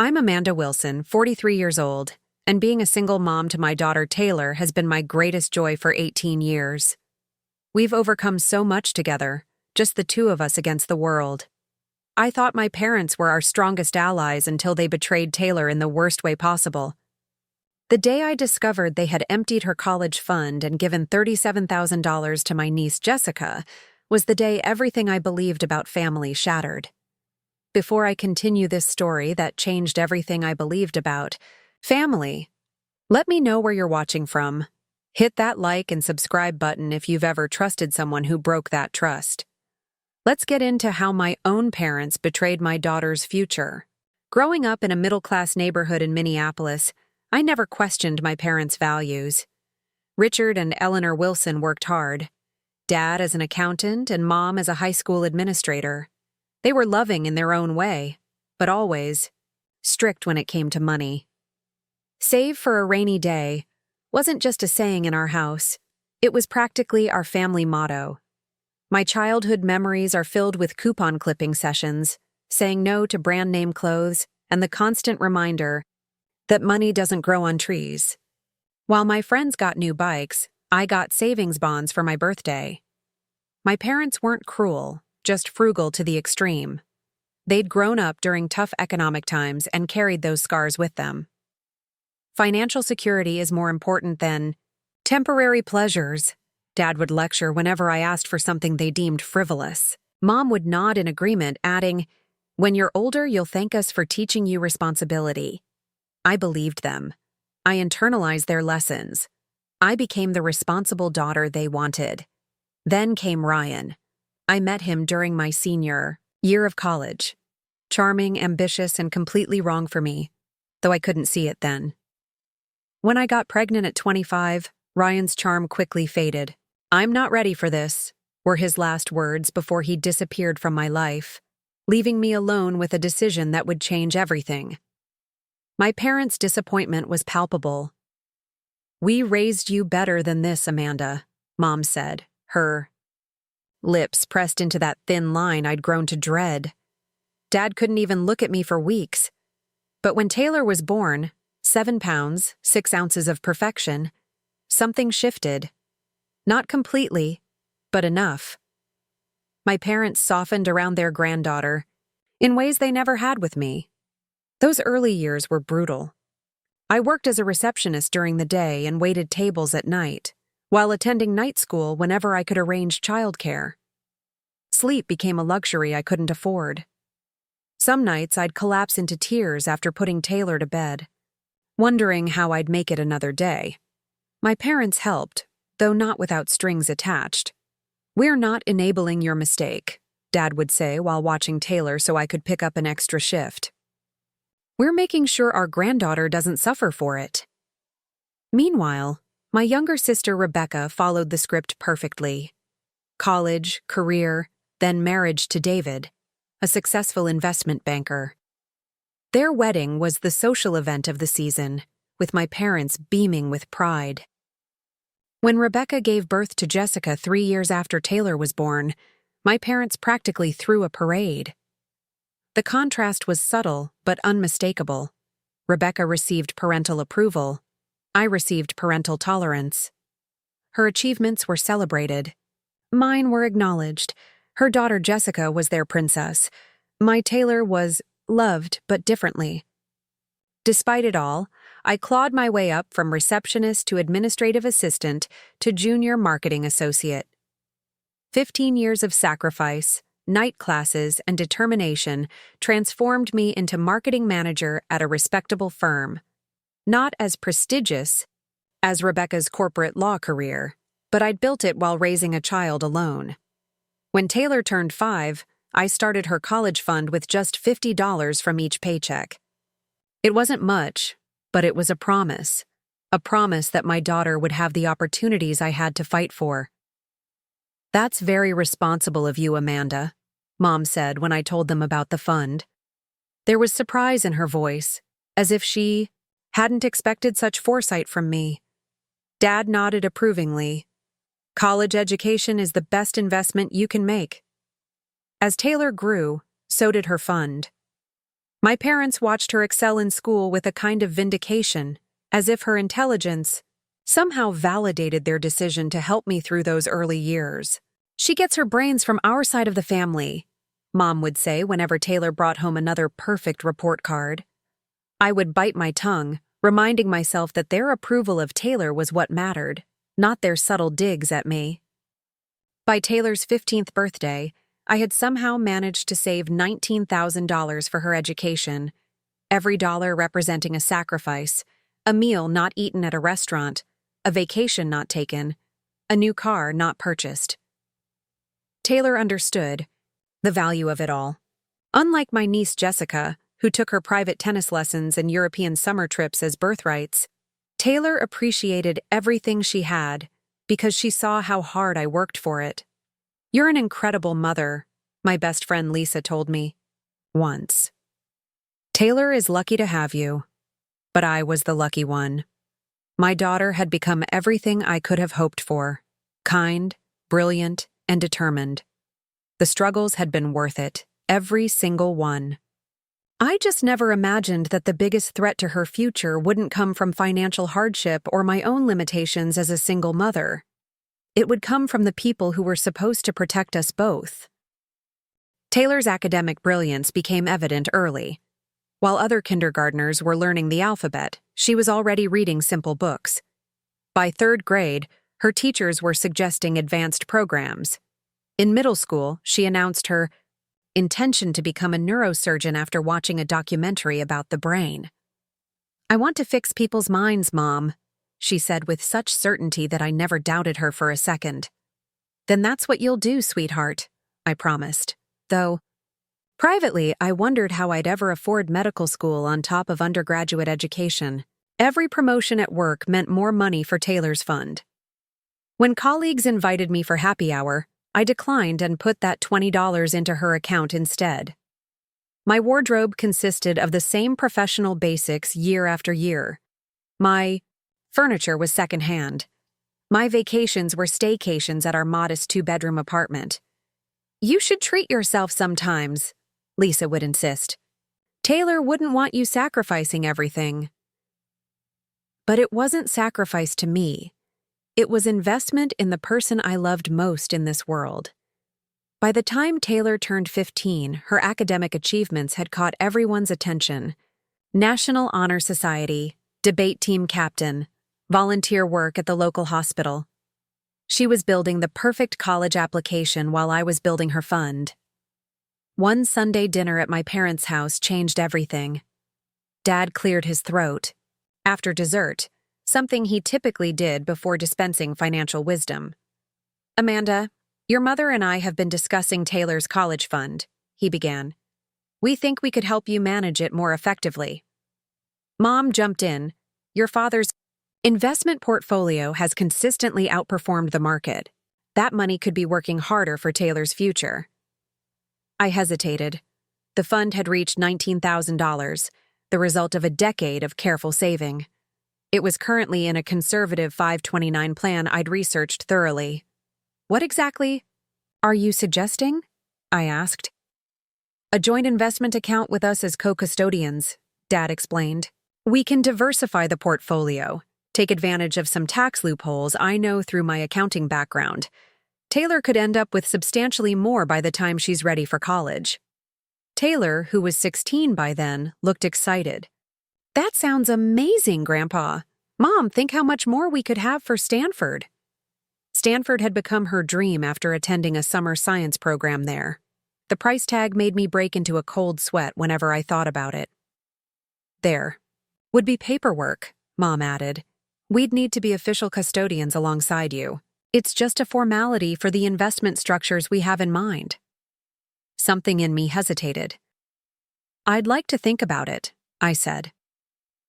I'm Amanda Wilson, 43 years old, and being a single mom to my daughter Taylor has been my greatest joy for 18 years. We've overcome so much together, just the two of us against the world. I thought my parents were our strongest allies until they betrayed Taylor in the worst way possible. The day I discovered they had emptied her college fund and given $37,000 to my niece Jessica was the day everything I believed about family shattered. Before I continue this story that changed everything I believed about family, let me know where you're watching from. Hit that like and subscribe button if you've ever trusted someone who broke that trust. Let's get into how my own parents betrayed my daughter's future. Growing up in a middle-class neighborhood in Minneapolis, I never questioned my parents' values. Richard and Eleanor Wilson worked hard. Dad as an accountant and Mom as a high school administrator. They were loving in their own way, but always strict when it came to money. Save for a rainy day wasn't just a saying in our house. It was practically our family motto. My childhood memories are filled with coupon clipping sessions, saying no to brand name clothes, and the constant reminder that money doesn't grow on trees. While my friends got new bikes, I got savings bonds for my birthday. My parents weren't cruel, just frugal to the extreme. They'd grown up during tough economic times and carried those scars with them. Financial security is more important than temporary pleasures, Dad would lecture whenever I asked for something they deemed frivolous. Mom would nod in agreement, adding, "When you're older, you'll thank us for teaching you responsibility." I believed them. I internalized their lessons. I became the responsible daughter they wanted. Then came Ryan. I met him during my senior year of college. Charming, ambitious, and completely wrong for me, though I couldn't see it then. When I got pregnant at 25, Ryan's charm quickly faded. "I'm not ready for this," were his last words before he disappeared from my life, leaving me alone with a decision that would change everything. My parents' disappointment was palpable. "We raised you better than this, Amanda," Mom said, her lips pressed into that thin line I'd grown to dread. Dad couldn't even look at me for weeks. But when Taylor was born, 7 pounds, 6 ounces of perfection, something shifted. Not completely, but enough. My parents softened around their granddaughter in ways they never had with me. Those early years were brutal. I worked as a receptionist during the day and waited tables at night, while attending night school whenever I could arrange childcare. Sleep became a luxury I couldn't afford. Some nights I'd collapse into tears after putting Taylor to bed, wondering how I'd make it another day. My parents helped, though not without strings attached. "We're not enabling your mistake," Dad would say while watching Taylor so I could pick up an extra shift. "We're making sure our granddaughter doesn't suffer for it." Meanwhile, my younger sister Rebecca followed the script perfectly. College, career, then marriage to David, a successful investment banker. Their wedding was the social event of the season, with my parents beaming with pride. When Rebecca gave birth to Jessica 3 years after Taylor was born, my parents practically threw a parade. The contrast was subtle but unmistakable. Rebecca received parental approval. I received parental tolerance. Her achievements were celebrated. Mine were acknowledged. Her daughter Jessica was their princess. My Taylor was loved but differently. Despite it all, I clawed my way up from receptionist to administrative assistant to junior marketing associate. 15 years of sacrifice, night classes, and determination transformed me into marketing manager at a respectable firm. Not as prestigious as Rebecca's corporate law career, but I'd built it while raising a child alone. When Taylor turned 5, I started her college fund with just $50 from each paycheck. It wasn't much, but it was a promise that my daughter would have the opportunities I had to fight for. "That's very responsible of you, Amanda," Mom said when I told them about the fund. There was surprise in her voice, as if she hadn't expected such foresight from me. Dad nodded approvingly. "College education is the best investment you can make." As Taylor grew, so did her fund. My parents watched her excel in school with a kind of vindication, as if her intelligence somehow validated their decision to help me through those early years. "She gets her brains from our side of the family," Mom would say whenever Taylor brought home another perfect report card. I would bite my tongue, reminding myself that their approval of Taylor was what mattered, not their subtle digs at me. By Taylor's 15th birthday, I had somehow managed to save $19,000 for her education, every dollar representing a sacrifice, a meal not eaten at a restaurant, a vacation not taken, a new car not purchased. Taylor understood the value of it all. Unlike my niece Jessica, who took her private tennis lessons and European summer trips as birthrights, Taylor appreciated everything she had because she saw how hard I worked for it. "You're an incredible mother," my best friend Lisa told me once. "Taylor is lucky to have you." But I was the lucky one. My daughter had become everything I could have hoped for: kind, brilliant, and determined. The struggles had been worth it, every single one. I just never imagined that the biggest threat to her future wouldn't come from financial hardship or my own limitations as a single mother. It would come from the people who were supposed to protect us both. Taylor's academic brilliance became evident early. While other kindergartners were learning the alphabet, she was already reading simple books. By 3rd grade, her teachers were suggesting advanced programs. In middle school, she announced her intention to become a neurosurgeon after watching a documentary about the brain. "I want to fix people's minds, Mom," she said with such certainty that I never doubted her for a second. "Then that's what you'll do, sweetheart," I promised. Though, privately, I wondered how I'd ever afford medical school on top of undergraduate education. Every promotion at work meant more money for Taylor's fund. When colleagues invited me for happy hour, I declined and put that $20 into her account instead. My wardrobe consisted of the same professional basics year after year. My furniture was secondhand. My vacations were staycations at our modest 2-bedroom apartment. "You should treat yourself sometimes," Lisa would insist. "Taylor wouldn't want you sacrificing everything." But it wasn't sacrifice to me. It was investment in the person I loved most in this world. By the time Taylor turned 15, her academic achievements had caught everyone's attention. National Honor Society, debate team captain, volunteer work at the local hospital. She was building the perfect college application while I was building her fund. One Sunday dinner at my parents' house changed everything. Dad cleared his throat. After dessert, something he typically did before dispensing financial wisdom. "Amanda, your mother and I have been discussing Taylor's college fund," he began. "We think we could help you manage it more effectively." Mom jumped in. "Your father's investment portfolio has consistently outperformed the market. That money could be working harder for Taylor's future." I hesitated. The fund had reached $19,000, the result of a decade of careful saving. It was currently in a conservative 529 plan I'd researched thoroughly. "What exactly are you suggesting?" I asked. "A joint investment account with us as co-custodians," Dad explained. "We can diversify the portfolio, take advantage of some tax loopholes I know through my accounting background. Taylor could end up with substantially more by the time she's ready for college." Taylor, who was 16 by then, looked excited. "That sounds amazing, Grandpa. Mom, think how much more we could have for Stanford." Stanford had become her dream after attending a summer science program there. The price tag made me break into a cold sweat whenever I thought about it. "There would be paperwork," Mom added. "We'd need to be official custodians alongside you. It's just a formality for the investment structures we have in mind." Something in me hesitated. "I'd like to think about it," I said.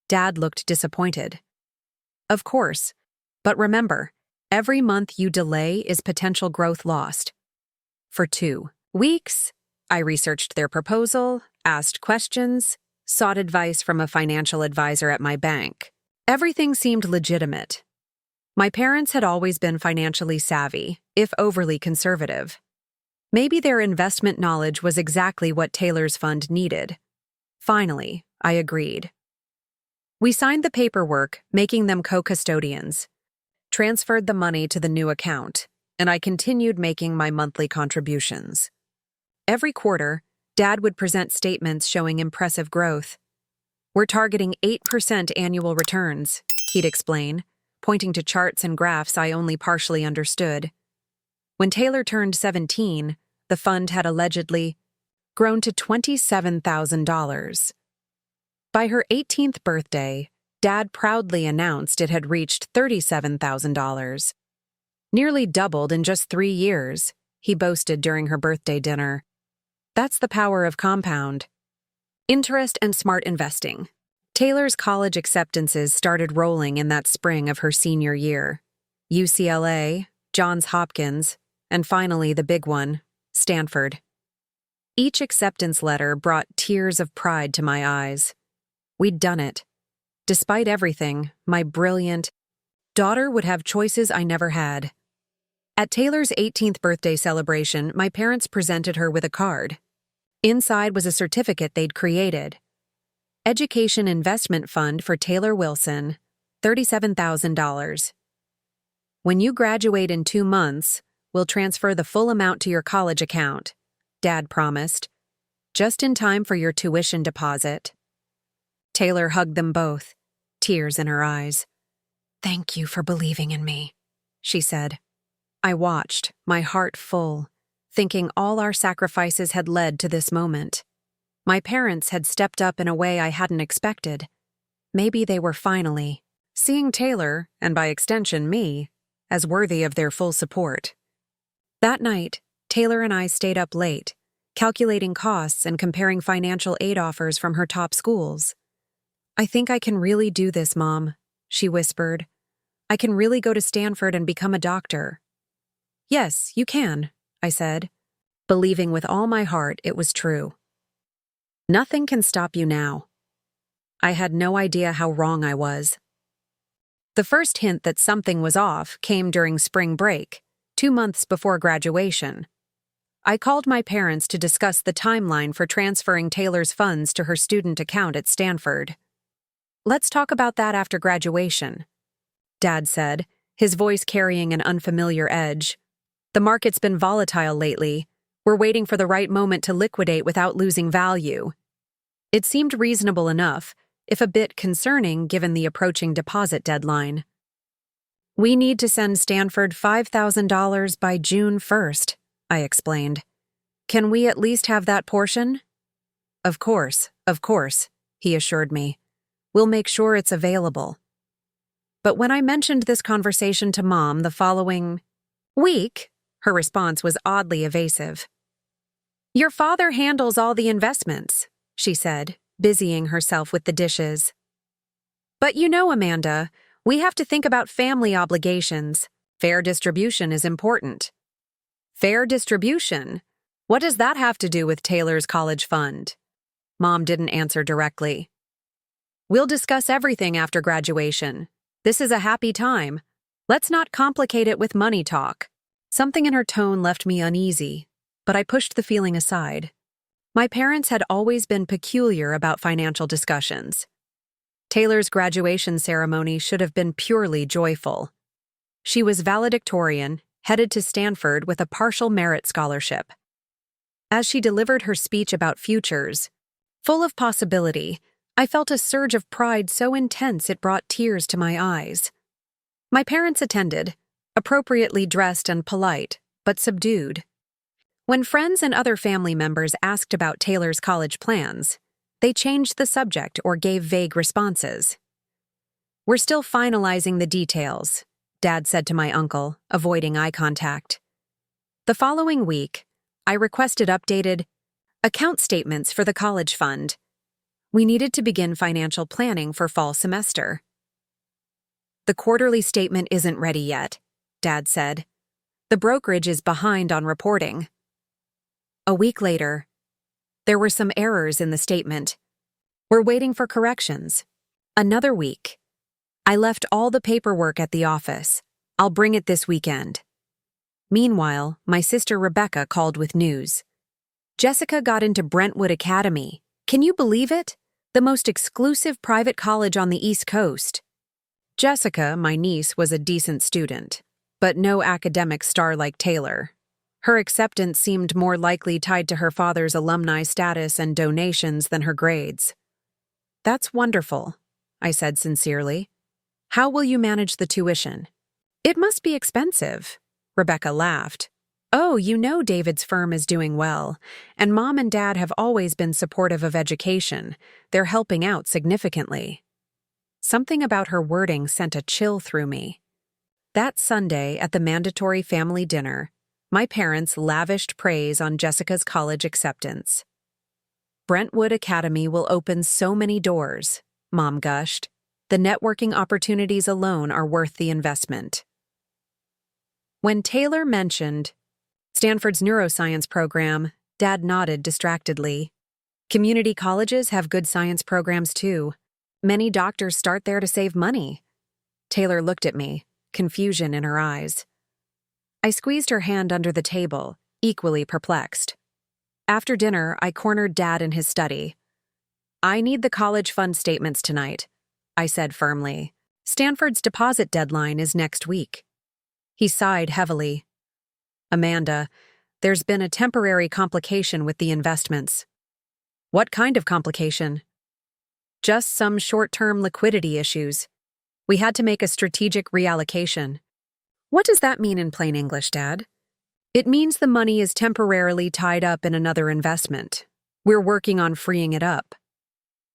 Dad looked disappointed. "Of course, but remember, every month you delay is potential growth lost." For 2 weeks, I researched their proposal, asked questions, sought advice from a financial advisor at my bank. Everything seemed legitimate. My parents had always been financially savvy, if overly conservative. Maybe their investment knowledge was exactly what Taylor's fund needed. Finally, I agreed. We signed the paperwork, making them co-custodians, transferred the money to the new account, and I continued making my monthly contributions. Every quarter, Dad would present statements showing impressive growth. "We're targeting 8% annual returns," he'd explain, pointing to charts and graphs I only partially understood. When Taylor turned 17, the fund had allegedly grown to $27,000. By her 18th birthday, Dad proudly announced it had reached $37,000. "Nearly doubled in just 3 years," he boasted during her birthday dinner. That's the power of compound interest and smart investing. Taylor's college acceptances started rolling in that spring of her senior year. UCLA, Johns Hopkins, and finally the big one, Stanford. Each acceptance letter brought tears of pride to my eyes. We'd done it. Despite everything, my brilliant daughter would have choices I never had. At Taylor's 18th birthday celebration, my parents presented her with a card. Inside was a certificate they'd created. Education Investment Fund for Taylor Wilson, $37,000. "When you graduate in 2 months, we'll transfer the full amount to your college account," Dad promised, "just in time for your tuition deposit." Taylor hugged them both, tears in her eyes. "Thank you for believing in me," she said. I watched, my heart full, thinking all our sacrifices had led to this moment. My parents had stepped up in a way I hadn't expected. Maybe they were finally seeing Taylor, and by extension me, as worthy of their full support. That night, Taylor and I stayed up late, calculating costs and comparing financial aid offers from her top schools. "I think I can really do this, Mom," she whispered. "I can really go to Stanford and become a doctor." "Yes, you can," I said, believing with all my heart it was true. "Nothing can stop you now." I had no idea how wrong I was. The first hint that something was off came during spring break, 2 months before graduation. I called my parents to discuss the timeline for transferring Taylor's funds to her student account at Stanford. "Let's talk about that after graduation," Dad said, his voice carrying an unfamiliar edge. "The market's been volatile lately. We're waiting for the right moment to liquidate without losing value." It seemed reasonable enough, if a bit concerning given the approaching deposit deadline. "We need to send Stanford $5,000 by June 1st, I explained. "Can we at least have that portion?" Of course, he assured me. "We'll make sure it's available." But when I mentioned this conversation to Mom the following week, her response was oddly evasive. "Your father handles all the investments," she said, busying herself with the dishes. "But you know, Amanda, we have to think about family obligations. Fair distribution is important." "Fair distribution? What does that have to do with Taylor's college fund?" Mom didn't answer directly. "We'll discuss everything after graduation. This is a happy time. Let's not complicate it with money talk." Something in her tone left me uneasy, but I pushed the feeling aside. My parents had always been peculiar about financial discussions. Taylor's graduation ceremony should have been purely joyful. She was valedictorian, headed to Stanford with a partial merit scholarship. As she delivered her speech about futures, full of possibility, I felt a surge of pride so intense it brought tears to my eyes. My parents attended, appropriately dressed and polite, but subdued. When friends and other family members asked about Taylor's college plans, they changed the subject or gave vague responses. "We're still finalizing the details," Dad said to my uncle, avoiding eye contact. The following week, I requested updated account statements for the college fund. We needed to begin financial planning for fall semester. "The quarterly statement isn't ready yet," Dad said. "The brokerage is behind on reporting." A week later, there were some errors in the statement. "We're waiting for corrections." Another week. "I left all the paperwork at the office. I'll bring it this weekend." Meanwhile, my sister Rebecca called with news. "Jessica got into Brentwood Academy. Can you believe it? The most exclusive private college on the East Coast. Jessica, my niece, was a decent student, but no academic star like Taylor. Her acceptance seemed more likely tied to her father's alumni status and donations than her grades. That's wonderful, I said sincerely. How will you manage the tuition? It must be expensive. Rebecca laughed. Oh, you know David's firm is doing well, and Mom and Dad have always been supportive of education. They're helping out significantly. Something about her wording sent a chill through me. That Sunday at the mandatory family dinner, my parents lavished praise on Jessica's college acceptance. Brentwood Academy will open so many doors, Mom gushed. The networking opportunities alone are worth the investment. When Taylor mentioned Stanford's neuroscience program, Dad nodded distractedly. Community colleges have good science programs too. Many doctors start there to save money. Taylor looked at me, confusion in her eyes. I squeezed her hand under the table, equally perplexed. After dinner, I cornered Dad in his study. I need the college fund statements tonight, I said firmly. Stanford's deposit deadline is next week. He sighed heavily. Amanda, there's been a temporary complication with the investments. What kind of complication? Just some short-term liquidity issues. We had to make a strategic reallocation. What does that mean in plain English, Dad? It means the money is temporarily tied up in another investment. We're working on freeing it up.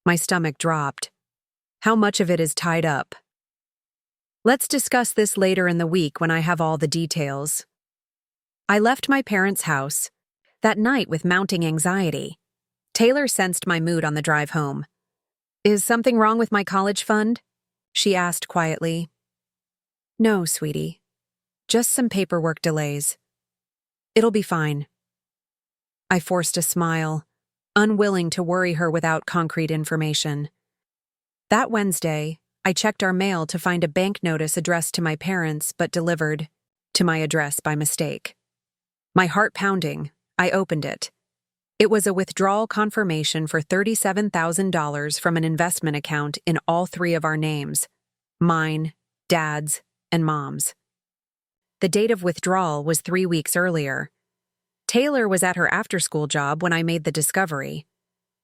My stomach dropped. How much of it is tied up? Let's discuss this later in the week when I have all the details. I left my parents' house that night with mounting anxiety. Taylor sensed my mood on the drive home. Is something wrong with my college fund? She asked quietly. No, sweetie. Just some paperwork delays. It'll be fine. I forced a smile, unwilling to worry her without concrete information. That Wednesday, I checked our mail to find a bank notice addressed to my parents but delivered to my address by mistake. My heart pounding, I opened it. It was a withdrawal confirmation for $37,000 from an investment account in all three of our names, mine, Dad's, and Mom's. The date of withdrawal was 3 weeks earlier. Taylor was at her after-school job when I made the discovery.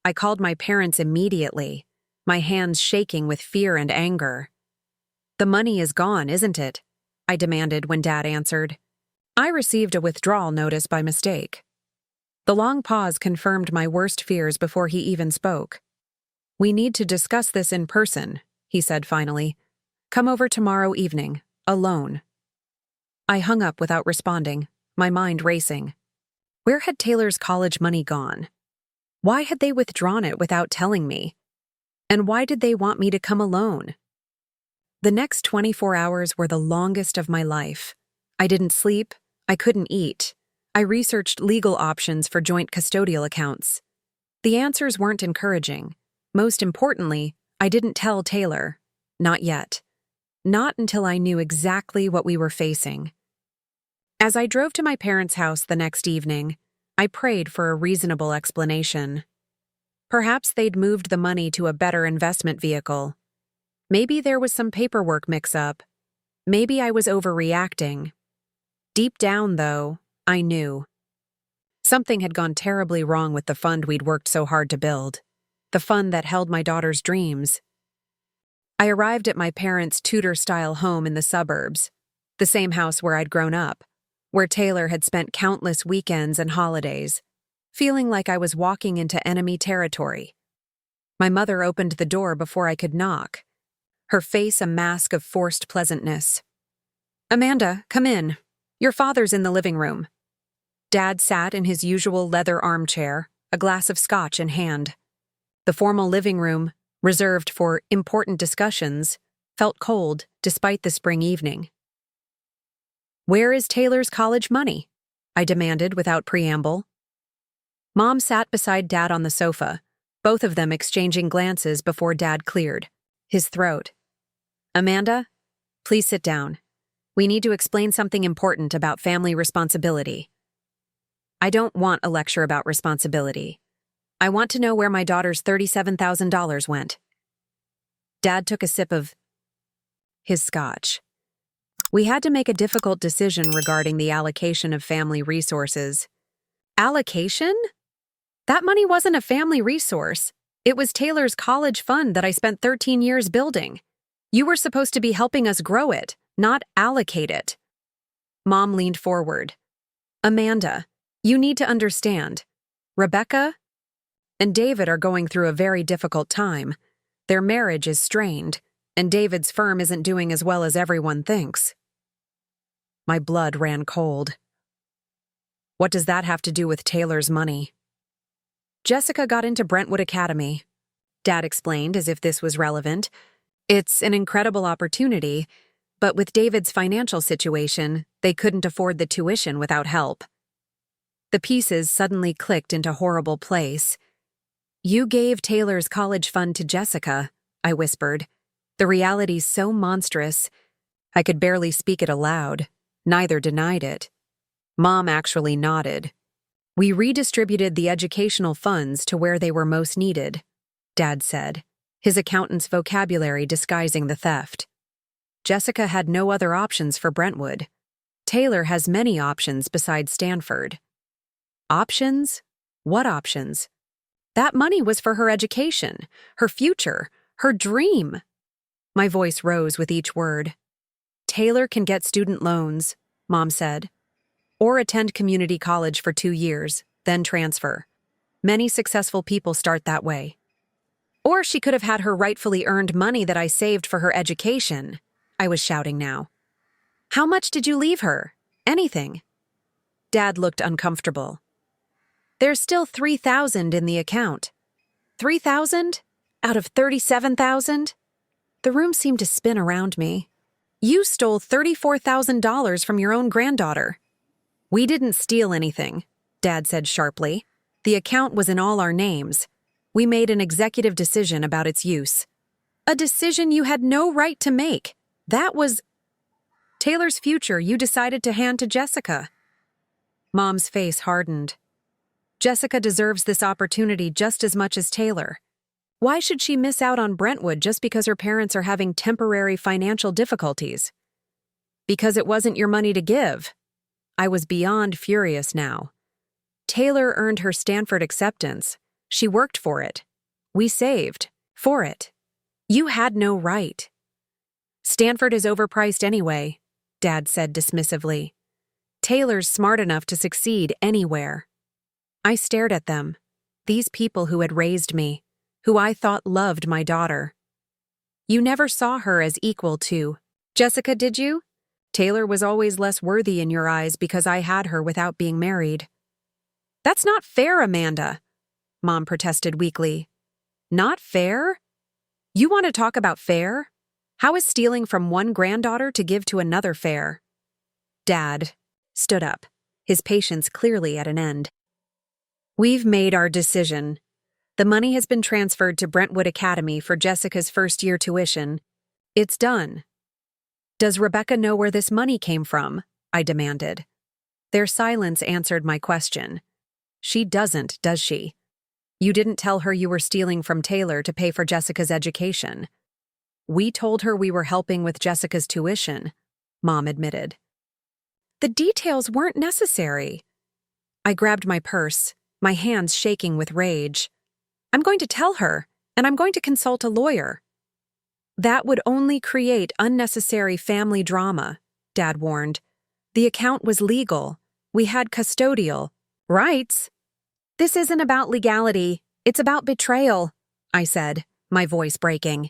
I called my parents immediately, my hands shaking with fear and anger. The money is gone, isn't it? I demanded when Dad answered. I received a withdrawal notice by mistake. The long pause confirmed my worst fears before he even spoke. We need to discuss this in person, he said finally. Come over tomorrow evening, alone. I hung up without responding, my mind racing. Where had Taylor's college money gone? Why had they withdrawn it without telling me? And why did they want me to come alone? The next 24 hours were the longest of my life. I didn't sleep, I couldn't eat. I researched legal options for joint custodial accounts. The answers weren't encouraging. Most importantly, I didn't tell Taylor. Not yet. Not until I knew exactly what we were facing. As I drove to my parents' house the next evening, I prayed for a reasonable explanation. Perhaps they'd moved the money to a better investment vehicle. Maybe there was some paperwork mix-up. Maybe I was overreacting. Deep down, though, I knew. Something had gone terribly wrong with the fund we'd worked so hard to build. The fund that held my daughter's dreams. I arrived at my parents' Tudor-style home in the suburbs, the same house where I'd grown up, where Taylor had spent countless weekends and holidays, feeling like I was walking into enemy territory. My mother opened the door before I could knock, her face a mask of forced pleasantness. Amanda, come in. Your father's in the living room. Dad sat in his usual leather armchair, a glass of scotch in hand. The formal living room, reserved for important discussions, felt cold despite the spring evening. Where is Taylor's college money? I demanded without preamble. Mom sat beside Dad on the sofa, both of them exchanging glances before Dad cleared his throat. Amanda, please sit down. We need to explain something important about family responsibility. I don't want a lecture about responsibility. I want to know where my daughter's $37,000 went. Dad took a sip of his scotch. We had to make a difficult decision regarding the allocation of family resources. Allocation? That money wasn't a family resource. It was Taylor's college fund that I spent 13 years building. You were supposed to be helping us grow it, not allocate it. Mom leaned forward. Amanda, you need to understand. Rebecca and David are going through a very difficult time. Their marriage is strained, and David's firm isn't doing as well as everyone thinks. My blood ran cold. What does that have to do with Taylor's money? Jessica got into Brentwood Academy. Dad explained as if this was relevant. It's an incredible opportunity, but with David's financial situation, they couldn't afford the tuition without help. The pieces suddenly clicked into horrible place. You gave Taylor's college fund to Jessica, I whispered. The reality's so monstrous. I could barely speak it aloud. Neither denied it. Mom actually nodded. We redistributed the educational funds to where they were most needed, Dad said, his accountant's vocabulary disguising the theft. Jessica had no other options for Brentwood. Taylor has many options besides Stanford. Options? What options? That money was for her education, her future, her dream. My voice rose with each word. Taylor can get student loans, Mom said, or attend community college for 2 years, then transfer. Many successful people start that way. Or she could have had her rightfully earned money that I saved for her education, I was shouting now. How much did you leave her? Anything. Dad looked uncomfortable. There's still $3,000 in the account. $3,000? Out of $37,000? The room seemed to spin around me. You stole $34,000 from your own granddaughter. We didn't steal anything, Dad said sharply. The account was in all our names. We made an executive decision about its use. A decision you had no right to make. That was Taylor's future you decided to hand to Jessica. Mom's face hardened. Jessica deserves this opportunity just as much as Taylor. Why should she miss out on Brentwood just because her parents are having temporary financial difficulties? Because it wasn't your money to give. I was beyond furious now. Taylor earned her Stanford acceptance. She worked for it. We saved for it. You had no right. Stanford is overpriced anyway, Dad said dismissively. Taylor's smart enough to succeed anywhere. I stared at them, these people who had raised me, who I thought loved my daughter. You never saw her as equal to Jessica, did you? Taylor was always less worthy in your eyes because I had her without being married. That's not fair, Amanda, Mom protested weakly. Not fair? You want to talk about fair? How is stealing from one granddaughter to give to another fair? Dad stood up, his patience clearly at an end. We've made our decision. The money has been transferred to Brentwood Academy for Jessica's first-year tuition. It's done. Does Rebecca know where this money came from? I demanded. Their silence answered my question. She doesn't, does she? You didn't tell her you were stealing from Taylor to pay for Jessica's education. We told her we were helping with Jessica's tuition, Mom admitted. The details weren't necessary. I grabbed my purse, my hands shaking with rage. I'm going to tell her, and I'm going to consult a lawyer. That would only create unnecessary family drama, Dad warned. The account was legal. We had custodial rights. This isn't about legality. It's about betrayal, I said, my voice breaking.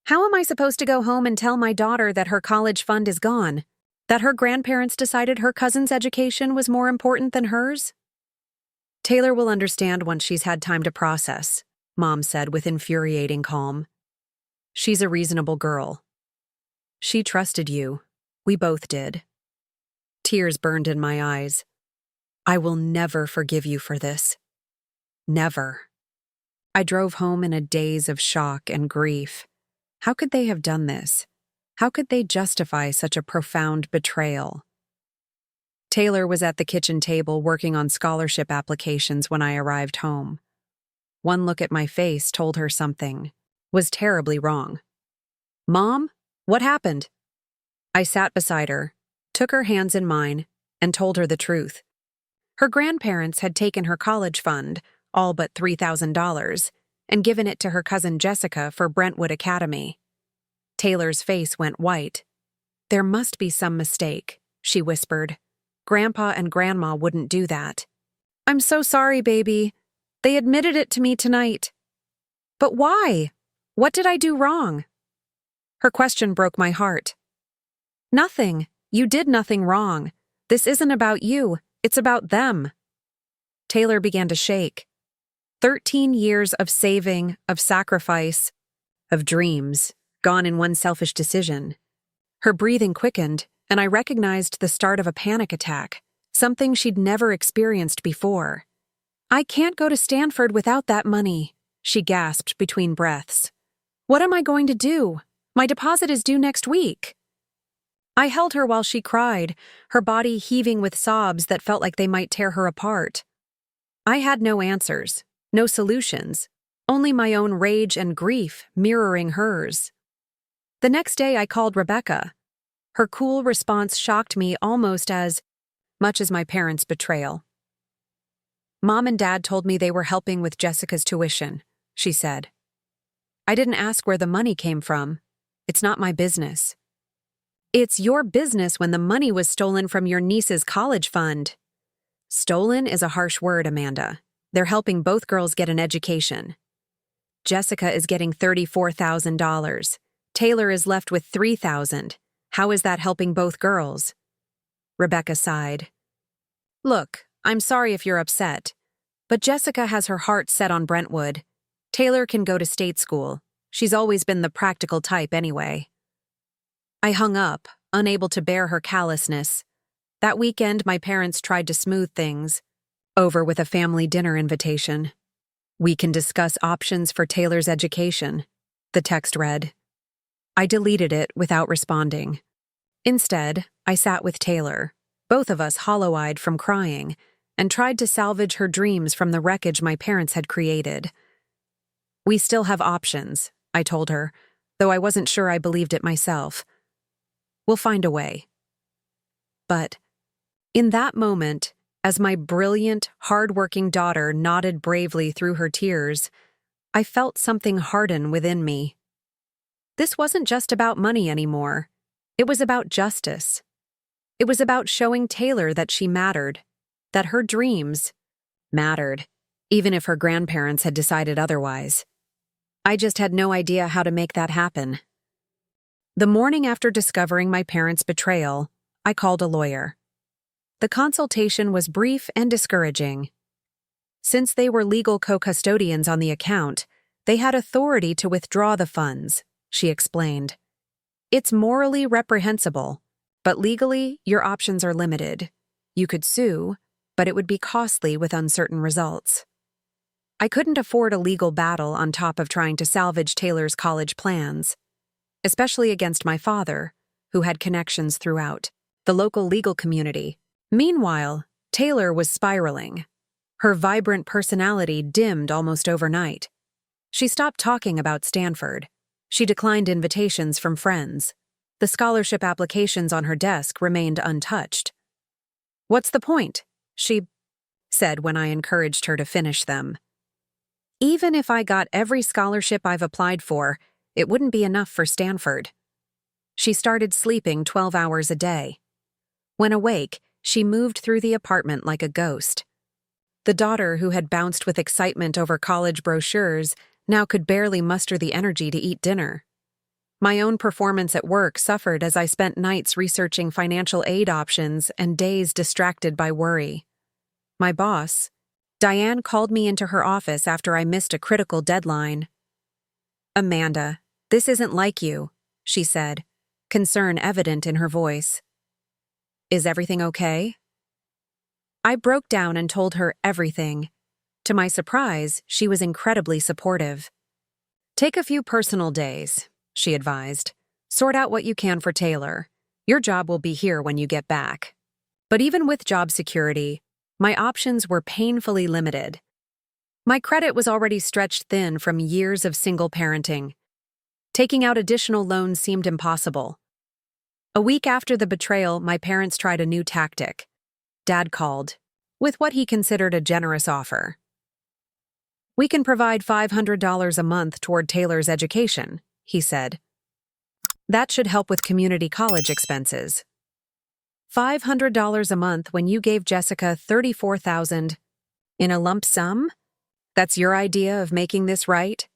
How am I supposed to go home and tell my daughter that her college fund is gone? That her grandparents decided her cousin's education was more important than hers? Taylor will understand once she's had time to process, Mom said with infuriating calm. She's a reasonable girl. She trusted you. We both did. Tears burned in my eyes. I will never forgive you for this. Never. I drove home in a daze of shock and grief. How could they have done this? How could they justify such a profound betrayal? Taylor was at the kitchen table working on scholarship applications when I arrived home. One look at my face told her something was terribly wrong. "Mom, what happened?" I sat beside her, took her hands in mine, and told her the truth. Her grandparents had taken her college fund, all but $3,000, and given it to her cousin Jessica for Brentwood Academy. Taylor's face went white. "There must be some mistake," she whispered. "Grandpa and Grandma wouldn't do that." "I'm so sorry, baby. They admitted it to me tonight." "But why? What did I do wrong?" Her question broke my heart. "Nothing. You did nothing wrong. This isn't about you. It's about them." Taylor began to shake. 13 years of saving, of sacrifice, of dreams, gone in one selfish decision. Her breathing quickened, and I recognized the start of a panic attack, something she'd never experienced before. "I can't go to Stanford without that money," she gasped between breaths. "What am I going to do? My deposit is due next week." I held her while she cried, her body heaving with sobs that felt like they might tear her apart. I had no answers, no solutions, only my own rage and grief mirroring hers. The next day I called Rebecca. Her cool response shocked me almost as much as my parents' betrayal. "Mom and Dad told me they were helping with Jessica's tuition," she said. "I didn't ask where the money came from. It's not my business." "It's your business when the money was stolen from your niece's college fund." "Stolen is a harsh word, Amanda. They're helping both girls get an education. Jessica is getting $34,000. Taylor is left with $3,000. How is that helping both girls?" Rebecca sighed. "Look, I'm sorry if you're upset, but Jessica has her heart set on Brentwood. Taylor can go to state school. She's always been the practical type anyway." I hung up, unable to bear her callousness. That weekend, my parents tried to smooth things, over with a family dinner invitation. "We can discuss options for Taylor's education," the text read. I deleted it without responding. Instead, I sat with Taylor, both of us hollow-eyed from crying, and tried to salvage her dreams from the wreckage my parents had created. "We still have options," I told her, though I wasn't sure I believed it myself. "We'll find a way." But in that moment, as my brilliant, hard-working daughter nodded bravely through her tears, I felt something harden within me. This wasn't just about money anymore. It was about justice. It was about showing Taylor that she mattered, that her dreams mattered, even if her grandparents had decided otherwise. I just had no idea how to make that happen. The morning after discovering my parents' betrayal, I called a lawyer. The consultation was brief and discouraging. Since they were legal co-custodians on the account, they had authority to withdraw the funds, she explained. "It's morally reprehensible, but legally, your options are limited. You could sue, but it would be costly with uncertain results." I couldn't afford a legal battle on top of trying to salvage Taylor's college plans, especially against my father, who had connections throughout the local legal community. Meanwhile, Taylor was spiraling. Her vibrant personality dimmed almost overnight. She stopped talking about Stanford. She declined invitations from friends. The scholarship applications on her desk remained untouched. "What's the point?" she said when I encouraged her to finish them. "Even if I got every scholarship I've applied for, it wouldn't be enough for Stanford." She started sleeping 12 hours a day. When awake, she moved through the apartment like a ghost. The daughter who had bounced with excitement over college brochures now could barely muster the energy to eat dinner. My own performance at work suffered as I spent nights researching financial aid options and days distracted by worry. My boss, Diane, called me into her office after I missed a critical deadline. "Amanda, this isn't like you," she said, concern evident in her voice. "Is everything okay?" I broke down and told her everything. To my surprise, she was incredibly supportive. "Take a few personal days," she advised. "Sort out what you can for Taylor. Your job will be here when you get back." But even with job security, my options were painfully limited. My credit was already stretched thin from years of single parenting. Taking out additional loans seemed impossible. A week after the betrayal, my parents tried a new tactic. Dad called, with what he considered a generous offer. "We can provide $500 a month toward Taylor's education," he said. "That should help with community college expenses." $500 a month when you gave Jessica $34,000 in a lump sum? That's your idea of making this right?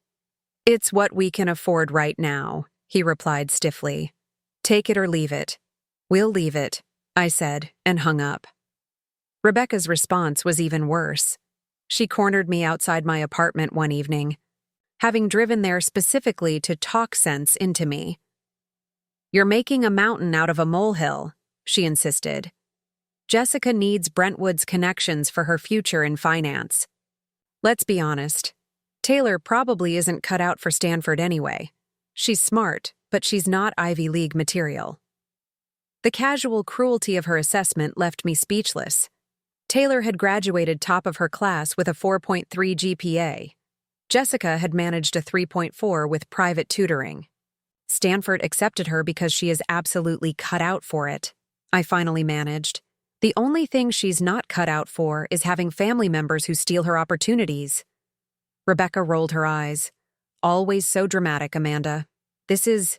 "It's what we can afford right now," he replied stiffly. "Take it or leave it." "We'll leave it," I said, and hung up. Rebecca's response was even worse. She cornered me outside my apartment one evening, having driven there specifically to talk sense into me. "You're making a mountain out of a molehill," she insisted. "Jessica needs Brentwood's connections for her future in finance. Let's be honest. Taylor probably isn't cut out for Stanford anyway. She's smart, but she's not Ivy League material." The casual cruelty of her assessment left me speechless. Taylor had graduated top of her class with a 4.3 GPA. Jessica had managed a 3.4 with private tutoring. Stanford accepted her because she is absolutely cut out for it, I finally managed. The only thing she's not cut out for is having family members who steal her opportunities. Rebecca rolled her eyes. "Always so dramatic, Amanda. This is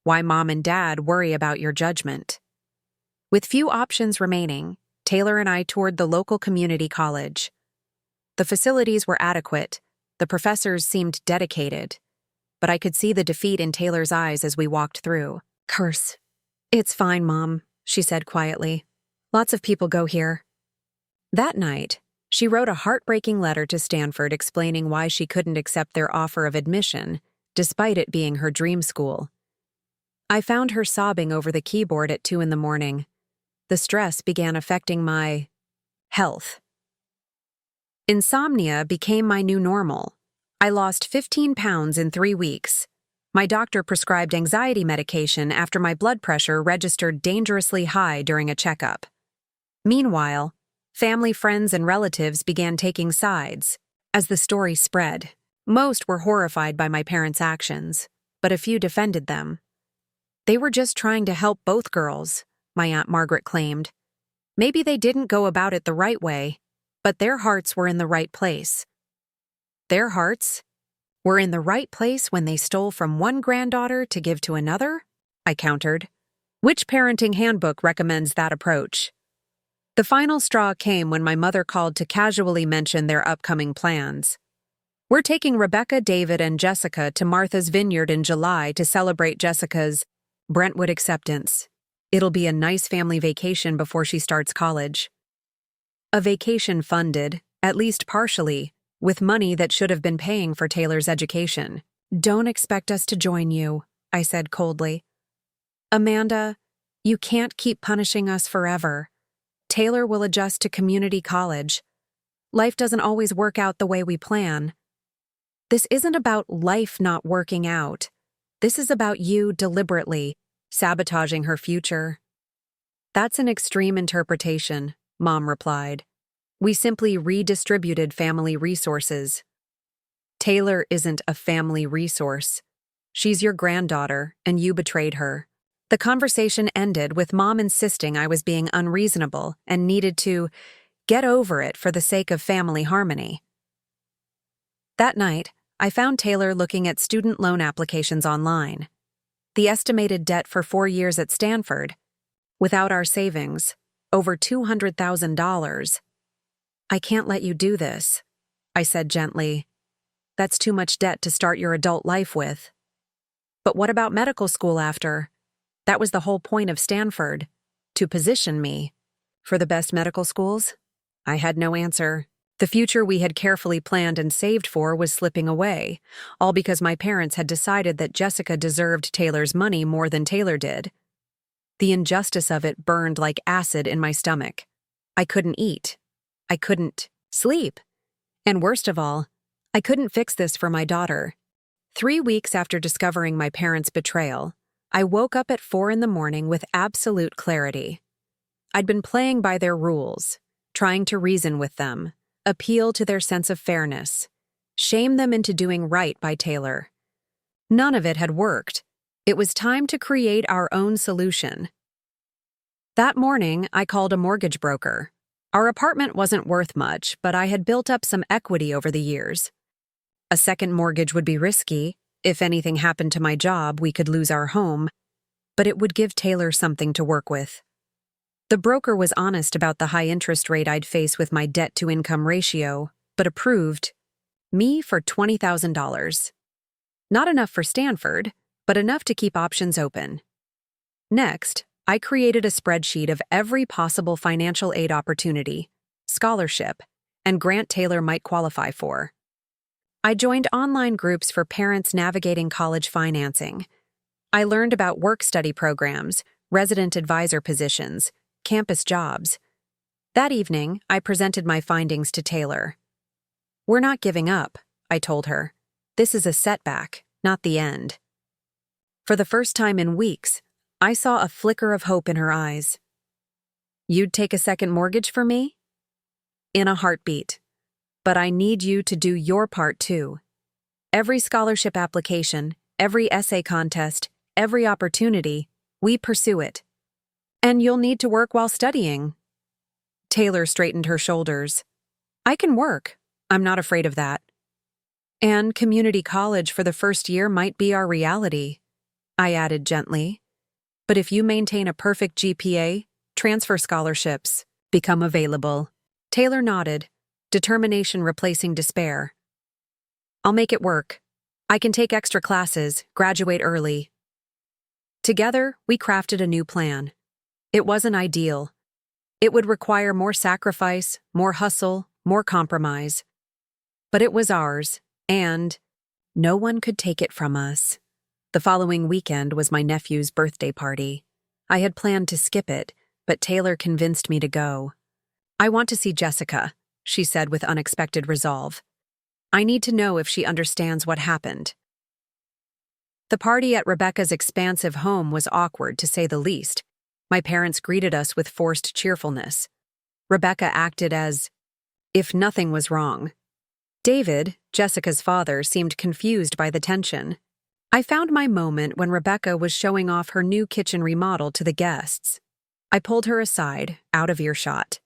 why Mom and Dad worry about your judgment." With few options remaining, Taylor and I toured the local community college. The facilities were adequate, the professors seemed dedicated, but I could see the defeat in Taylor's eyes as we walked through. "Curse. It's fine, Mom," she said quietly. "Lots of people go here." That night, she wrote a heartbreaking letter to Stanford explaining why she couldn't accept their offer of admission, despite it being her dream school. I found her sobbing over the keyboard at 2 a.m. The stress began affecting my health. Insomnia became my new normal. I lost 15 pounds in 3 weeks. My doctor prescribed anxiety medication after my blood pressure registered dangerously high during a checkup. Meanwhile, family, friends, and relatives began taking sides. As the story spread, most were horrified by my parents' actions, but a few defended them. "They were just trying to help both girls," my Aunt Margaret claimed. "Maybe they didn't go about it the right way, but their hearts were in the right place." Their hearts were in the right place when they stole from one granddaughter to give to another? I countered. Which parenting handbook recommends that approach? The final straw came when my mother called to casually mention their upcoming plans. "We're taking Rebecca, David, and Jessica to Martha's Vineyard in July to celebrate Jessica's Brentwood acceptance. It'll be a nice family vacation before she starts college." A vacation funded, at least partially, with money that should have been paying for Taylor's education. "Don't expect us to join you," I said coldly. "Amanda, you can't keep punishing us forever. Taylor will adjust to community college. Life doesn't always work out the way we plan. This isn't about life not working out. This is about you deliberately sabotaging her future." "That's an extreme interpretation," Mom replied. "We simply redistributed family resources." "Taylor isn't a family resource. She's your granddaughter, and you betrayed her." The conversation ended with Mom insisting I was being unreasonable and needed to get over it for the sake of family harmony. That night, I found Taylor looking at student loan applications online. The estimated debt for 4 years at Stanford, without our savings, over $200,000. "I can't let you do this," I said gently. "That's too much debt to start your adult life with." "But what about medical school after? That was the whole point of Stanford, to position me for the best medical schools." I had no answer. The future we had carefully planned and saved for was slipping away, all because my parents had decided that Jessica deserved Taylor's money more than Taylor did. The injustice of it burned like acid in my stomach. I couldn't eat. I couldn't sleep. And worst of all, I couldn't fix this for my daughter. 3 weeks after discovering my parents' betrayal, I woke up at 4 a.m. with absolute clarity. I'd been playing by their rules, trying to reason with them, appeal to their sense of fairness, shame them into doing right by Taylor. None of it had worked. It was time to create our own solution. That morning, I called a mortgage broker. Our apartment wasn't worth much, but I had built up some equity over the years. A second mortgage would be risky. If anything happened to my job, we could lose our home, but it would give Taylor something to work with. The broker was honest about the high interest rate I'd face with my debt-to-income ratio, but approved me for $20,000. Not enough for Stanford, but enough to keep options open. Next, I created a spreadsheet of every possible financial aid opportunity, scholarship, and grant Taylor might qualify for. I joined online groups for parents navigating college financing. I learned about work-study programs, resident advisor positions, campus jobs. That evening, I presented my findings to Taylor. "We're not giving up," I told her. "This is a setback, not the end." For the first time in weeks, I saw a flicker of hope in her eyes. "You'd take a second mortgage for me?" "In a heartbeat. But I need you to do your part too. Every scholarship application, every essay contest, every opportunity, we pursue it. And you'll need to work while studying." Taylor straightened her shoulders. "I can work. I'm not afraid of that. And community college for the first year might be our reality," I added gently. "But if you maintain a perfect GPA, transfer scholarships become available." Taylor nodded, determination replacing despair. "I'll make it work. I can take extra classes, graduate early." Together, we crafted a new plan. It wasn't ideal. It would require more sacrifice, more hustle, more compromise. But it was ours, and no one could take it from us. The following weekend was my nephew's birthday party. I had planned to skip it, but Taylor convinced me to go. "I want to see Jessica," she said with unexpected resolve. "I need to know if she understands what happened." The party at Rebecca's expansive home was awkward, to say the least. My parents greeted us with forced cheerfulness. Rebecca acted as if nothing was wrong. David, Jessica's father, seemed confused by the tension. I found my moment when Rebecca was showing off her new kitchen remodel to the guests. I pulled her aside, out of earshot.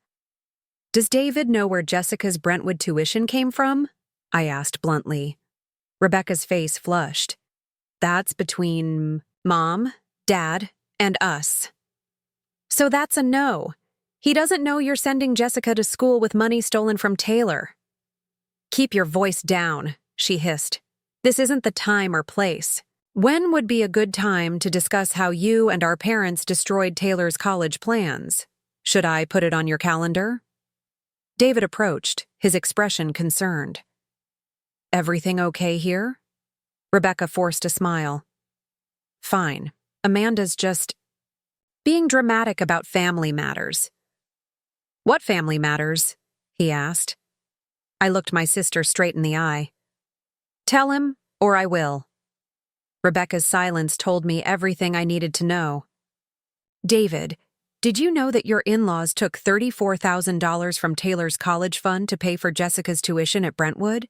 "Does David know where Jessica's Brentwood tuition came from?" I asked bluntly. Rebecca's face flushed. "That's between Mom, Dad, and us." "So that's a no. He doesn't know you're sending Jessica to school with money stolen from Taylor." "Keep your voice down," she hissed. "This isn't the time or place. When would be a good time to discuss how you and our parents destroyed Taylor's college plans? Should I put it on your calendar?" David approached, his expression concerned. "Everything okay here?" Rebecca forced a smile. "Fine. Amanda's just being dramatic about family matters." "What family matters?" he asked. I looked my sister straight in the eye. "Tell him, or I will." Rebecca's silence told me everything I needed to know. "David, did you know that your in-laws took $34,000 from Taylor's college fund to pay for Jessica's tuition at Brentwood?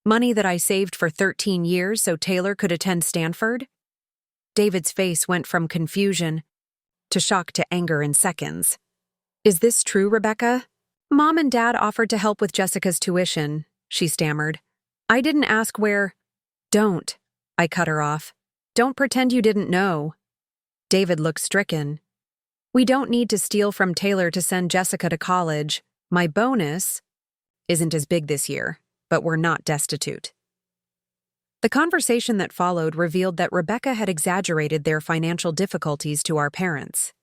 Money that I saved for 13 years so Taylor could attend Stanford?" David's face went from confusion to shock to anger in seconds. "Is this true, Rebecca?" "Mom and Dad offered to help with Jessica's tuition," she stammered. "I didn't ask where—" "Don't," I cut her off. "Don't pretend you didn't know." David looked stricken. "We don't need to steal from Taylor to send Jessica to college. My bonus isn't as big this year, but we're not destitute." The conversation that followed revealed that Rebecca had exaggerated their financial difficulties to our parents.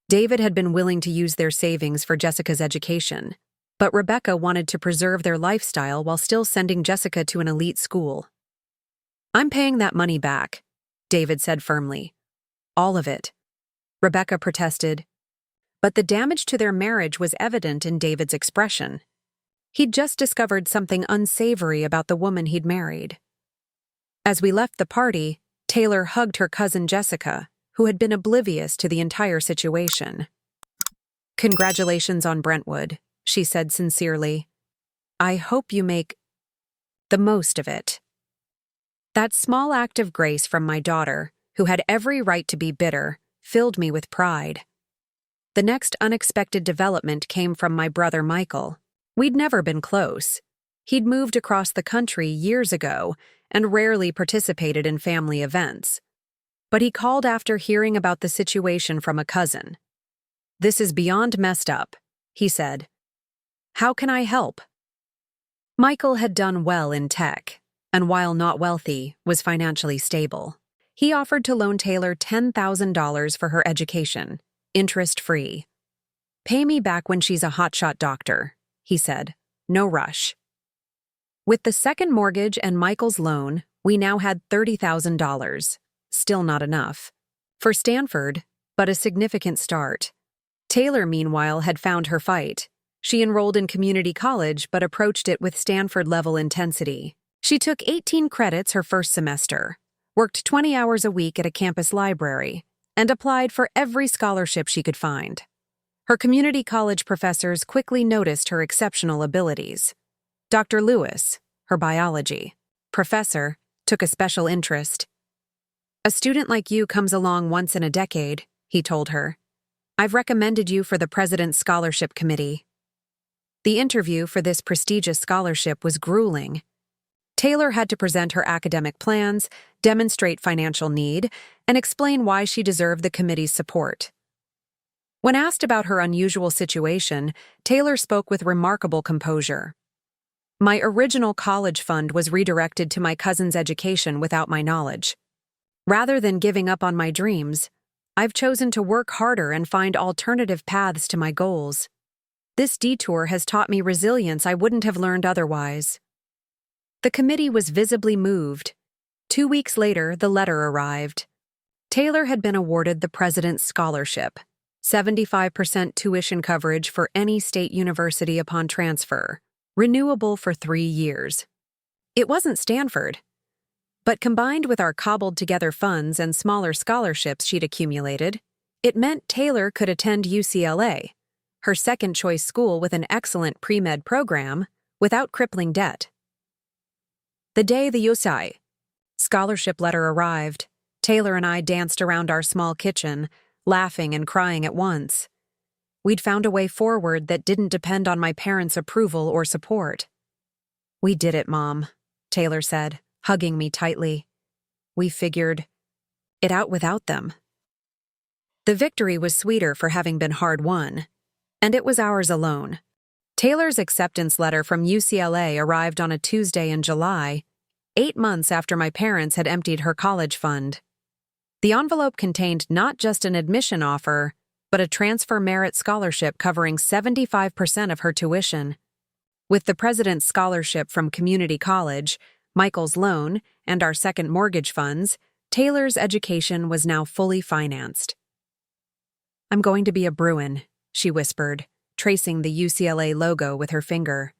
David had been willing to use their savings for Jessica's education, but Rebecca wanted to preserve their lifestyle while still sending Jessica to an elite school. "I'm paying that money back," David said firmly. "All of it." Rebecca protested. But the damage to their marriage was evident in David's expression. He'd just discovered something unsavory about the woman he'd married. As we left the party, Taylor hugged her cousin Jessica, who had been oblivious to the entire situation. "Congratulations on Brentwood," she said sincerely. "I hope you make the most of it. That small act of grace from my daughter, who had every right to be bitter, filled me with pride. The next unexpected development came from my brother Michael. We'd never been close. He'd moved across the country years ago and rarely participated in family events. But he called after hearing about the situation from a cousin. "This is beyond messed up," he said. "How can I help?" Michael had done well in tech, and while not wealthy, was financially stable. He offered to loan Taylor $10,000 for her education, interest-free. "Pay me back when she's a hotshot doctor," he said. "No rush." With the second mortgage and Michael's loan, we now had $30,000. Still not enough. For Stanford, but a significant start. Taylor, meanwhile, had found her fight. She enrolled in community college but approached it with Stanford-level intensity. She took 18 credits her first semester, worked 20 hours a week at a campus library, and applied for every scholarship she could find. Her community college professors quickly noticed her exceptional abilities. Dr. Lewis, her biology professor, took a special interest. "A student like you comes along once in a decade," he told her. "I've recommended you for the President's Scholarship Committee." The interview for this prestigious scholarship was grueling. Taylor had to present her academic plans, demonstrate financial need, and explain why she deserved the committee's support. When asked about her unusual situation, Taylor spoke with remarkable composure. "My original college fund was redirected to my cousin's education without my knowledge. Rather than giving up on my dreams, I've chosen to work harder and find alternative paths to my goals. This detour has taught me resilience I wouldn't have learned otherwise." The committee was visibly moved. 2 weeks later, the letter arrived. Taylor had been awarded the President's Scholarship, 75% tuition coverage for any state university upon transfer, renewable for 3 years. It wasn't Stanford, but combined with our cobbled-together funds and smaller scholarships she'd accumulated, it meant Taylor could attend UCLA, her second-choice school with an excellent pre-med program, without crippling debt. The day the UCI scholarship letter arrived, Taylor and I danced around our small kitchen, laughing and crying at once. We'd found a way forward that didn't depend on my parents' approval or support. "We did it, Mom," Taylor said, hugging me tightly. "We figured it out without them." The victory was sweeter for having been hard-won, and it was ours alone. Taylor's acceptance letter from UCLA arrived on a Tuesday in July, 8 months after my parents had emptied her college fund. The envelope contained not just an admission offer, but a transfer merit scholarship covering 75% of her tuition. With the President's Scholarship from community college, Michael's loan, and our second mortgage funds, Taylor's education was now fully financed. "I'm going to be a Bruin," she whispered, tracing the UCLA logo with her finger.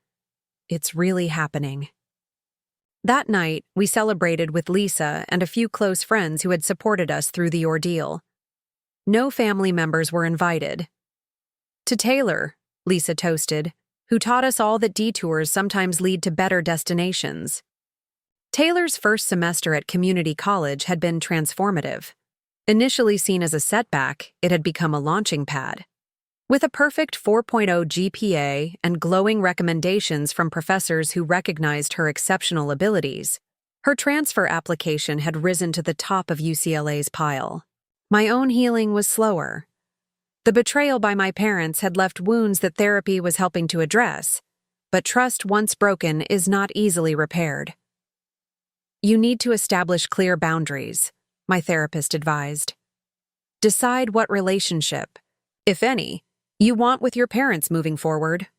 "It's really happening." That night, we celebrated with Lisa and a few close friends who had supported us through the ordeal. No family members were invited. "To Taylor," Lisa toasted, "who taught us all that detours sometimes lead to better destinations." Taylor's first semester at community college had been transformative. Initially seen as a setback, it had become a launching pad. With a perfect 4.0 GPA and glowing recommendations from professors who recognized her exceptional abilities, her transfer application had risen to the top of UCLA's pile. My own healing was slower. The betrayal by my parents had left wounds that therapy was helping to address, but trust once broken is not easily repaired. "You need to establish clear boundaries," my therapist advised. "Decide what relationship, if any, you want with your parents moving forward."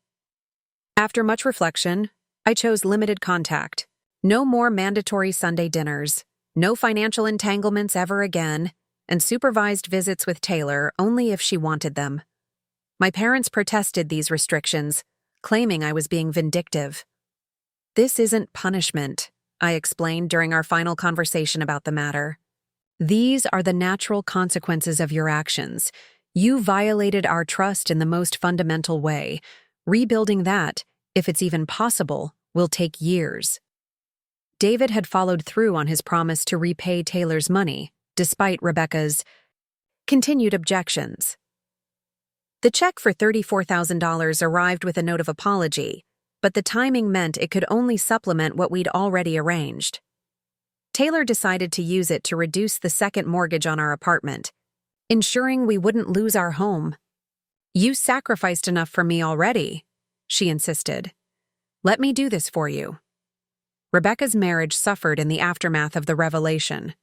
After much reflection, I chose limited contact. No more mandatory Sunday dinners, no financial entanglements ever again, and supervised visits with Taylor only if she wanted them. My parents protested these restrictions, claiming I was being vindictive. "This isn't punishment," I explained during our final conversation about the matter. "These are the natural consequences of your actions. You violated our trust in the most fundamental way. Rebuilding that, if it's even possible, will take years." David had followed through on his promise to repay Taylor's money, despite Rebecca's continued objections. The check for $34,000 arrived with a note of apology, but the timing meant it could only supplement what we'd already arranged. Taylor decided to use it to reduce the second mortgage on our apartment, ensuring we wouldn't lose our home. "You sacrificed enough for me already," she insisted. "Let me do this for you." Rebecca's marriage suffered in the aftermath of the revelation.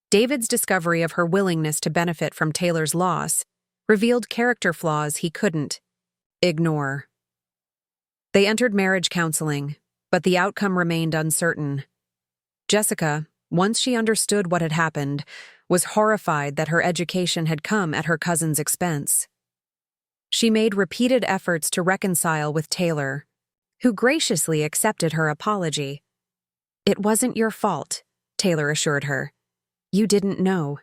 David's discovery of her willingness to benefit from Taylor's loss revealed character flaws he couldn't ignore. They entered marriage counseling, but the outcome remained uncertain. Jessica, once she understood what had happened, was horrified that her education had come at her cousin's expense. She made repeated efforts to reconcile with Taylor, who graciously accepted her apology. "It wasn't your fault," Taylor assured her. "You didn't know."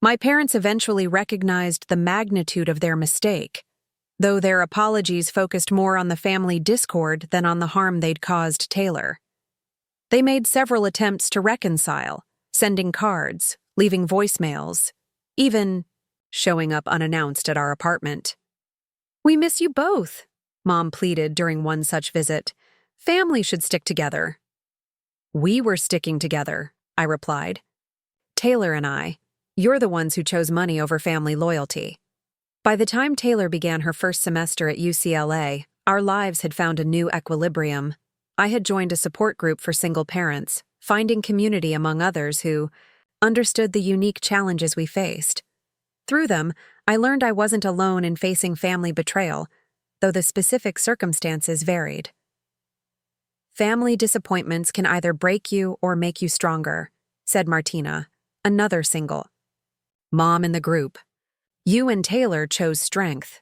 My parents eventually recognized the magnitude of their mistake, though their apologies focused more on the family discord than on the harm they'd caused Taylor. They made several attempts to reconcile, sending cards, leaving voicemails, even showing up unannounced at our apartment. "We miss you both," Mom pleaded during one such visit. "Family should stick together." "We were sticking together," I replied. "Taylor and I. You're the ones who chose money over family loyalty." By the time Taylor began her first semester at UCLA, our lives had found a new equilibrium. I had joined a support group for single parents, finding community among others who understood the unique challenges we faced. Through them, I learned I wasn't alone in facing family betrayal, though the specific circumstances varied. "Family disappointments can either break you or make you stronger," said Martina, another single mom in the group. "You and Taylor chose strength."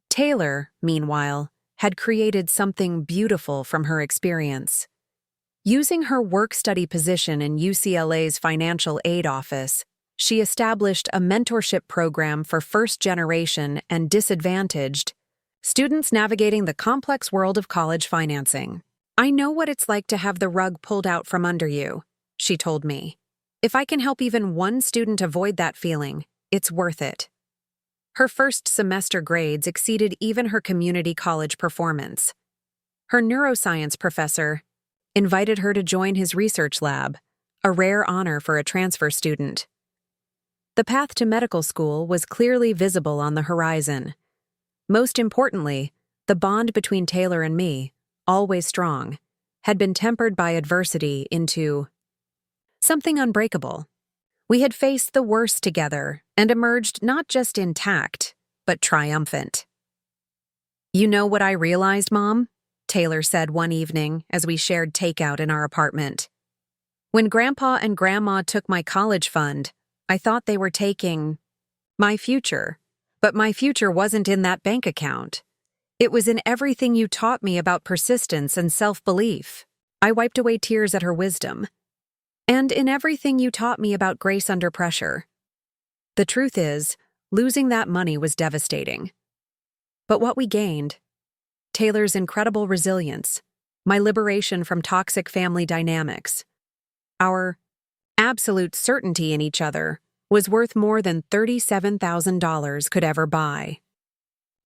Taylor, meanwhile, had created something beautiful from her experience. Using her work-study position in UCLA's financial aid office, she established a mentorship program for first-generation and disadvantaged students navigating the complex world of college financing. "I know what it's like to have the rug pulled out from under you," she told me. "If I can help even one student avoid that feeling, it's worth it." Her first semester grades exceeded even her community college performance. Her neuroscience professor invited her to join his research lab, a rare honor for a transfer student. The path to medical school was clearly visible on the horizon. Most importantly, the bond between Taylor and me, always strong, had been tempered by adversity into something unbreakable. We had faced the worst together and emerged not just intact, but triumphant. "You know what I realized, Mom?" Taylor said one evening as we shared takeout in our apartment. "When Grandpa and Grandma took my college fund, I thought they were taking my future, but my future wasn't in that bank account. It was in everything you taught me about persistence and self-belief." I wiped away tears at her wisdom. "And in everything you taught me about grace under pressure." The truth is, losing that money was devastating. But what we gained, Taylor's incredible resilience, my liberation from toxic family dynamics, our absolute certainty in each other, was worth more than $37,000 could ever buy.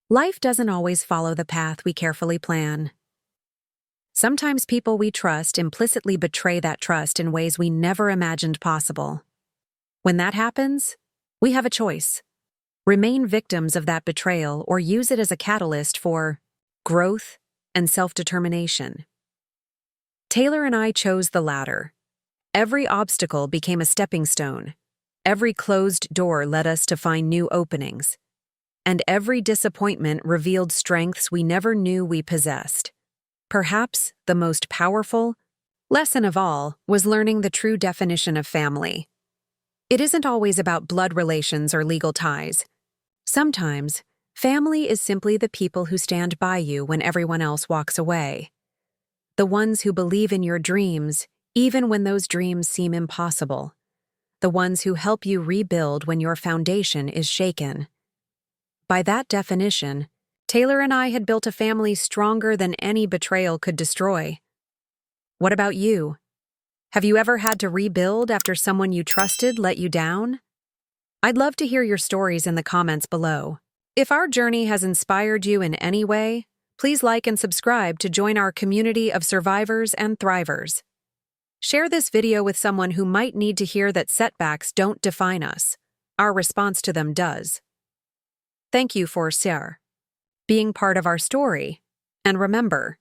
Life doesn't always follow the path we carefully plan. Sometimes people we trust implicitly betray that trust in ways we never imagined possible. When that happens, we have a choice: remain victims of that betrayal or use it as a catalyst for growth and self-determination. Taylor and I chose the latter. Every obstacle became a stepping stone. Every closed door led us to find new openings. And every disappointment revealed strengths we never knew we possessed. Perhaps the most powerful lesson of all was learning the true definition of family. It isn't always about blood relations or legal ties. Sometimes, family is simply the people who stand by you when everyone else walks away. The ones who believe in your dreams, even when those dreams seem impossible. The ones who help you rebuild when your foundation is shaken. By that definition, Taylor and I had built a family stronger than any betrayal could destroy. What about you? Have you ever had to rebuild after someone you trusted let you down? I'd love to hear your stories in the comments below. If our journey has inspired you in any way, please like and subscribe to join our community of survivors and thrivers. Share this video with someone who might need to hear that setbacks don't define us. Our response to them does. Thank you for being part of our story. And remember,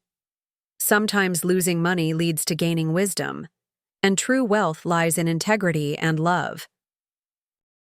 sometimes losing money leads to gaining wisdom, and true wealth lies in integrity and love.